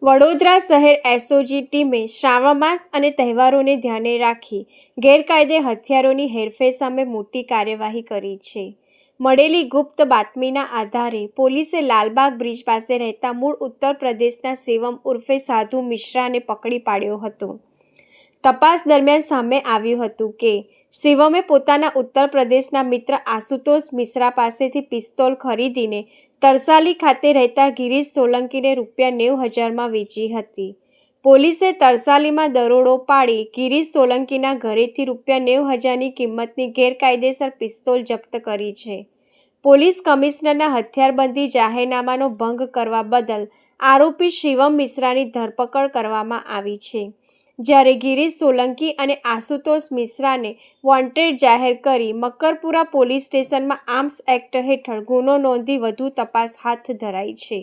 વડોદરા શહેર એસઓજી ટીમે શ્રાવણ માસ અને તહેવારોને ધ્યાને રાખી ગેરકાયદે હથિયારોની હેરફેર સામે મોટી કાર્યવાહી કરી છે। મળેલી ગુપ્ત બાતમીના આધારે પોલીસે લાલબાગ બ્રિજ પાસે રહેતા મૂળ ઉત્તર પ્રદેશના શિવમ ઉર્ફે સાધુ મિશ્રાને પકડી પાડ્યો હતો। તપાસ દરમિયાન સામે આવ્યું હતું કે શિવમે પોતાના ઉત્તર પ્રદેશના મિત્ર આશુતોષ મિશ્રા પાસેથી પિસ્તોલ ખરીદીને તરસાલી ખાતે રહેતા ગિરીશ સોલંકીને ₹90,000માં વેચી હતી। પોલીસે તરસાલીમાં દરોડો પાડી ગિરીશ સોલંકીના ઘરેથી ₹90,000ની કિંમતની ગેરકાયદેસર પિસ્તોલ જપ્ત કરી છે। પોલીસ કમિશનરના હથિયારબંધી જાહેરનામાનો ભંગ કરવા બદલ આરોપી શિવમ મિશ્રાની ધરપકડ કરવામાં આવી છે, જ્યારે ગિરીશ સોલંકી અને આશુતોષ મિશ્રાને વોન્ટેડ જાહેર કરી મકરપુરા પોલીસ સ્ટેશનમાં આર્મ્સ એક્ટ હેઠળ ગુનો નોંધી વધુ તપાસ હાથ ધરાઈ છે।